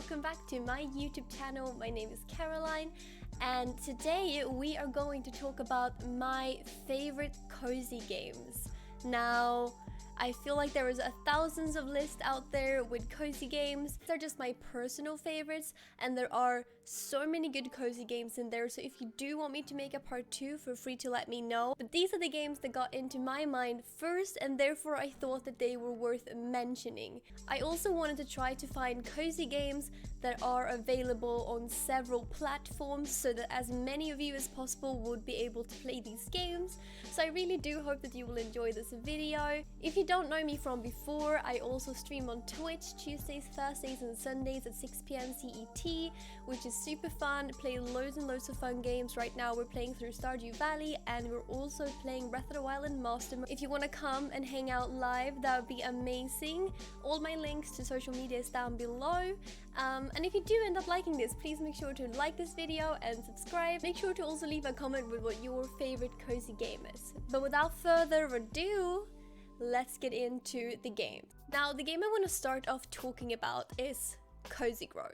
welcome back to my YouTube channel. My name is Caroline, and today we are going to talk about my favorite cozy games. Now, I feel like there is thousands of lists out there with cozy games. They're just my personal favorites, and there are so many good cozy games in there, so if you do want me to make a part 2, feel free to let me know. But these are the games that got into my mind first, and therefore I thought that they were worth mentioning. I also wanted to try to find cozy games that are available on several platforms so that as many of you as possible would be able to play these games. So I really do hope that you will enjoy this video. If you don't know me from before, I also stream on Twitch Tuesdays, Thursdays and Sundays at 6 PM CET, which is super fun. Play loads and loads of fun games. Right now we're playing through Stardew Valley, and we're also playing Breath of the Wild and Master Mode. If you want to come and hang out live, that would be amazing. All my links to social media is down below. And if you do end up liking this, please make sure to like this video and subscribe. Make sure to also leave a comment with what your favorite cozy game is. But without further ado, let's get into the game. Now, the game I want to start off talking about is Cozy Grow.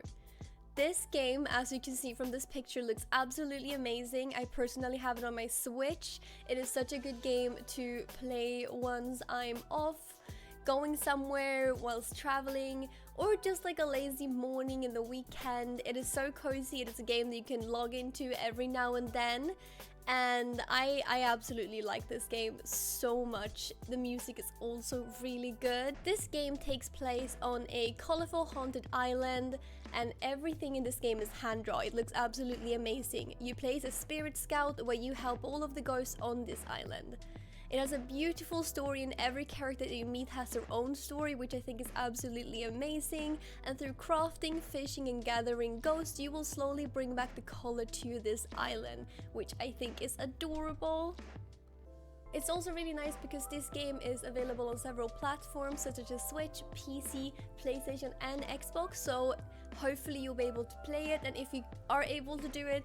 This game, as you can see from this picture, looks absolutely amazing. I personally have it on my Switch. It is such a good game to play once I'm off, going somewhere whilst traveling, or just like a lazy morning in the weekend. It is so cozy. It is a game that you can log into every now and then, and I absolutely like this game so much. The music is also really good. This game takes place on a colorful haunted island, and everything in this game is hand-drawn. It looks absolutely amazing. You play as a spirit scout where you help all of the ghosts on this island. It has a beautiful story, and every character that you meet has their own story, which I think is absolutely amazing. And through crafting, fishing and gathering ghosts, you will slowly bring back the color to this island, which I think is adorable. It's also really nice because this game is available on several platforms such as Switch, PC, PlayStation and Xbox, so hopefully you'll be able to play it, and if you are able to do it,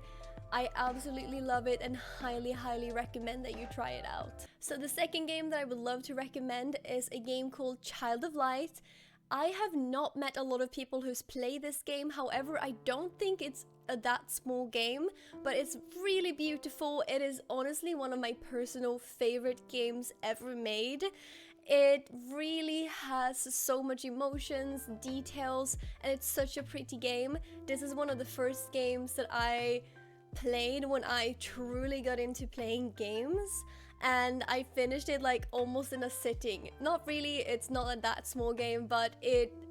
I absolutely love it and highly recommend that you try it out. So the second game that I would love to recommend is a game called Child of Light. I have not met a lot of people who's played this game, however I don't think it's that small game, but it's really beautiful. It is honestly one of my personal favorite games ever made. It really has so much emotions, details, and it's such a pretty game. This is one of the first games that I played when I truly got into playing games, and I finished it like almost in a sitting. Not really, it's not that small game, but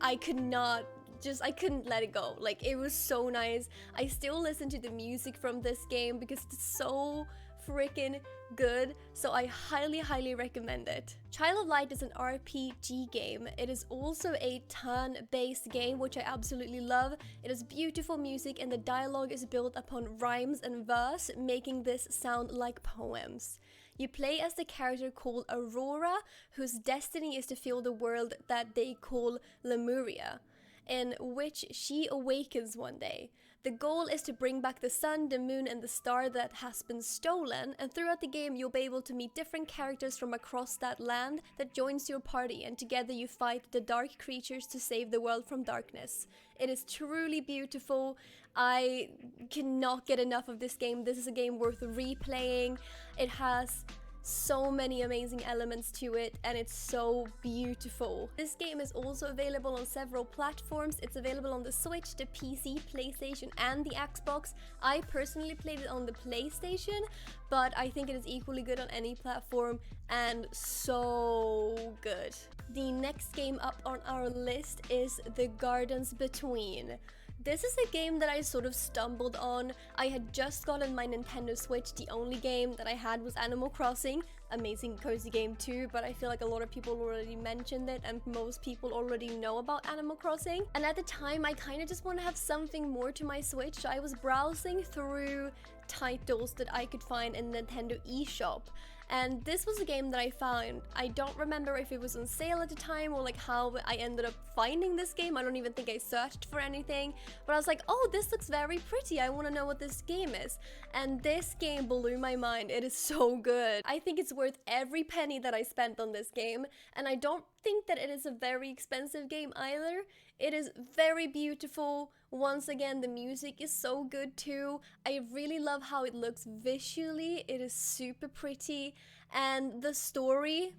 I couldn't let it go. Like, it was so nice. I still listen to the music from this game because it's so freaking good, so I highly recommend it. Child of Light is an RPG game. It is also a turn-based game, which I absolutely love. It has beautiful music, and the dialogue is built upon rhymes and verse, making this sound like poems. You play as the character called Aurora, whose destiny is to fill the world that they call Lemuria, in which she awakens one day. The goal is to bring back the sun, the moon, and the star that has been stolen, and throughout the game you'll be able to meet different characters from across that land that joins your party, and together you fight the dark creatures to save the world from darkness. It is truly beautiful. I cannot get enough of this game. This is a game worth replaying. It has so many amazing elements to it, and it's so beautiful. This game is also available on several platforms. It's available on the Switch, the PC, PlayStation and the Xbox. I personally played it on the PlayStation, but I think it is equally good on any platform and so good. The next game up on our list is The Gardens Between. This is a game that I sort of stumbled on. I had just gotten my Nintendo Switch. The only game that I had was Animal Crossing. Amazing cozy game too, but I feel like a lot of people already mentioned it and most people already know about Animal Crossing. And at the time, I kind of just want to have something more to my Switch, so I was browsing through titles that I could find in Nintendo eShop, and this was a game that I found. I don't remember if it was on sale at the time or like how I ended up finding this game. I don't even think I searched for anything, but I was like, oh, this looks very pretty, I want to know what this game is, and this game blew my mind. It is so good. I think it's worth every penny that I spent on this game, and I don't think that it is a very expensive game either. It is very beautiful. Once again, the music is so good too. I really love how it looks visually. It is super pretty. And the story,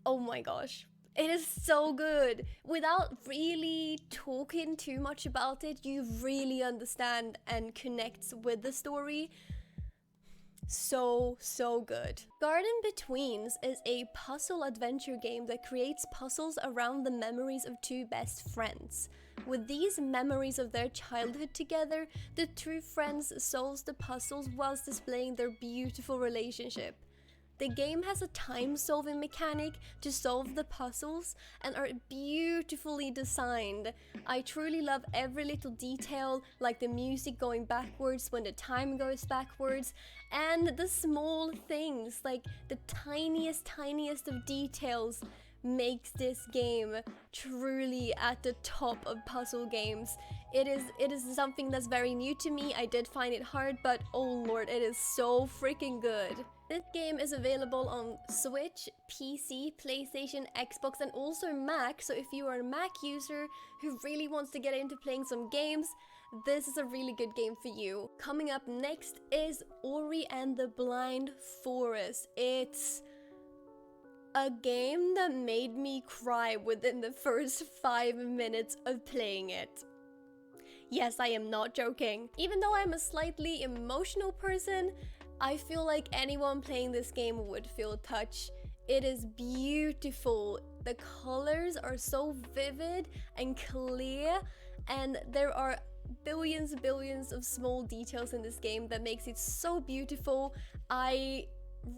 oh my gosh. It is so good. Without really talking too much about it, you really understand and connect with the story. So good. Garden Betweens is a puzzle adventure game that creates puzzles around the memories of two best friends. With these memories of their childhood together, the two friends solve the puzzles whilst displaying their beautiful relationship. The game has a time-solving mechanic to solve the puzzles and are beautifully designed. I truly love every little detail, like the music going backwards when the time goes backwards, and the small things, like the tiniest of details makes this game truly at the top of puzzle games. It is something that's very new to me. I did find it hard, but oh lord, it is so freaking good. This game is available on Switch, PC, PlayStation, Xbox, and also Mac, so if you are a Mac user who really wants to get into playing some games, this is a really good game for you. Coming up next is Ori and the Blind Forest. It's a game that made me cry within the first 5 minutes of playing it. Yes, I am not joking. Even though I'm a slightly emotional person, I feel like anyone playing this game would feel touched. It is beautiful. The colors are so vivid and clear, and there are billions of small details in this game that makes it so beautiful. I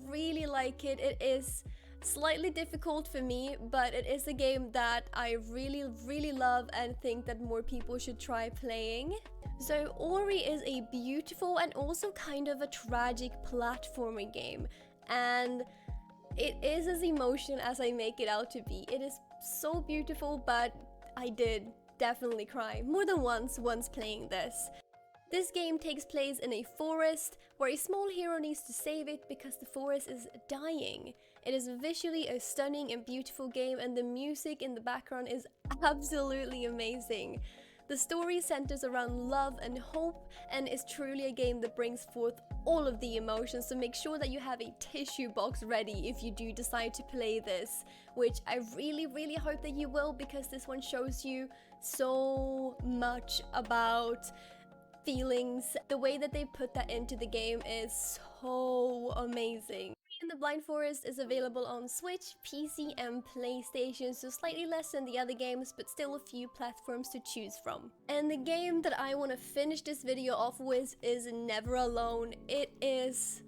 really like it. It is slightly difficult for me, but it is a game that I really love and think that more people should try playing. So Ori is a beautiful and also kind of a tragic platforming game, and it is as emotional as I make it out to be. It is so beautiful, but I did definitely cry more than once playing this. This game takes place in a forest where a small hero needs to save it because the forest is dying. It is visually a stunning and beautiful game, and the music in the background is absolutely amazing. The story centers around love and hope, and is truly a game that brings forth all of the emotions, so make sure that you have a tissue box ready if you do decide to play this, which I really hope that you will, because this one shows you so much about feelings. The way that they put that into the game is so amazing. And the Blind Forest is available on Switch, PC, and PlayStation, so slightly less than the other games, but still a few platforms to choose from. And the game that I want to finish this video off with is Never Alone. It is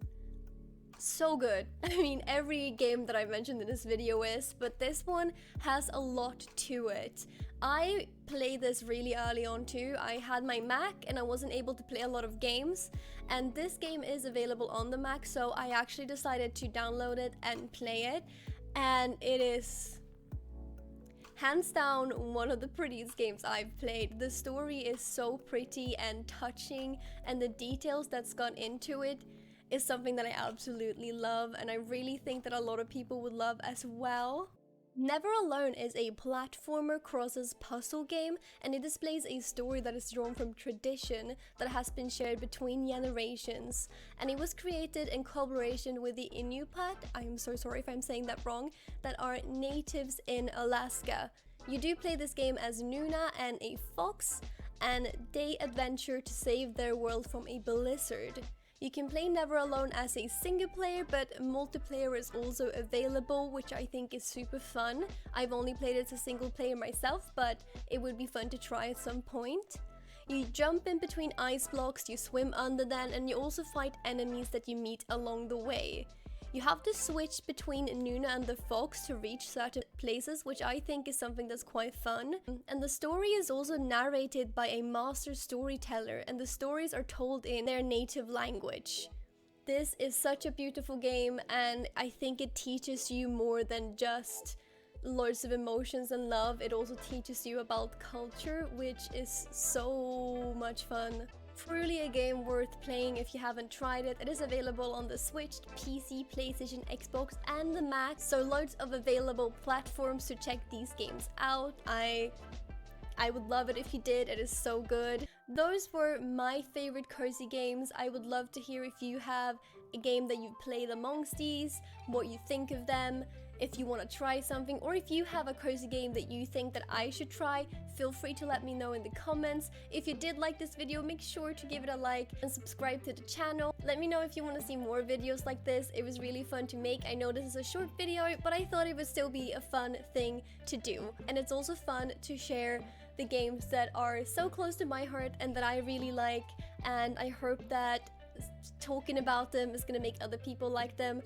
so good. I mean, every game that I mentioned in this video is, but this one has a lot to it. I played this really early on too. I had my Mac and I wasn't able to play a lot of games, and this game is available on the Mac, so I actually decided to download it and play it, and it is hands down one of the prettiest games I've played. The story is so pretty and touching, and the details that's gone into it is something that I absolutely love, and I really think that a lot of people would love as well. Never Alone is a platformer crosses puzzle game, and it displays a story that is drawn from tradition that has been shared between generations, and it was created in collaboration with the Inupiat, I'm so sorry if I'm saying that wrong, that are natives in Alaska. You do play this game as Nuna and a fox, and they adventure to save their world from a blizzard. You can play Never Alone as a single player, but multiplayer is also available, which I think is super fun. I've only played it as a single player myself, but it would be fun to try at some point. You jump in between ice blocks, you swim under them, and you also fight enemies that you meet along the way. You have to switch between Nuna and the fox to reach certain places, which I think is something that's quite fun. And the story is also narrated by a master storyteller, and the stories are told in their native language. This is such a beautiful game, and I think it teaches you more than just lots of emotions and love. It also teaches you about culture, which is so much fun. Truly a game worth playing if you haven't tried it. It is available on the Switch, PC, PlayStation, Xbox, and the Mac. So loads of available platforms to check these games out. I would love it if you did. It is so good. Those were my favorite cozy games. I would love to hear if you have a game that you've played amongst these, what you think of them, if you want to try something, or if you have a cozy game that you think that I should try, feel free to let me know in the comments. If you did like this video, make sure to give it a like and subscribe to the channel. Let me know if you want to see more videos like this. It was really fun to make. I know this is a short video, but I thought it would still be a fun thing to do. And it's also fun to share the games that are so close to my heart and that I really like, and I hope that talking about them is gonna make other people like them.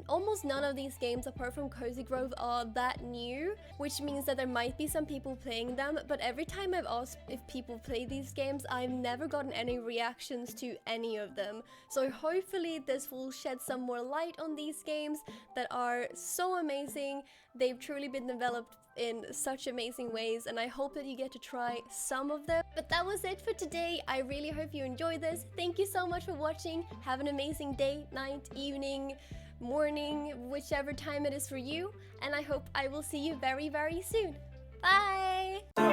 Almost none of these games apart from Cozy Grove are that new, which means that there might be some people playing them, but every time I've asked if people play these games, I've never gotten any reactions to any of them. So hopefully this will shed some more light on these games that are so amazing. They've truly been developed in such amazing ways, and I hope that you get to try some of them. But that was it for today. I really hope you enjoyed this. Thank you so much for watching. Have an amazing day, night, evening, morning, whichever time it is for you, and I hope I will see you very, very soon. Bye!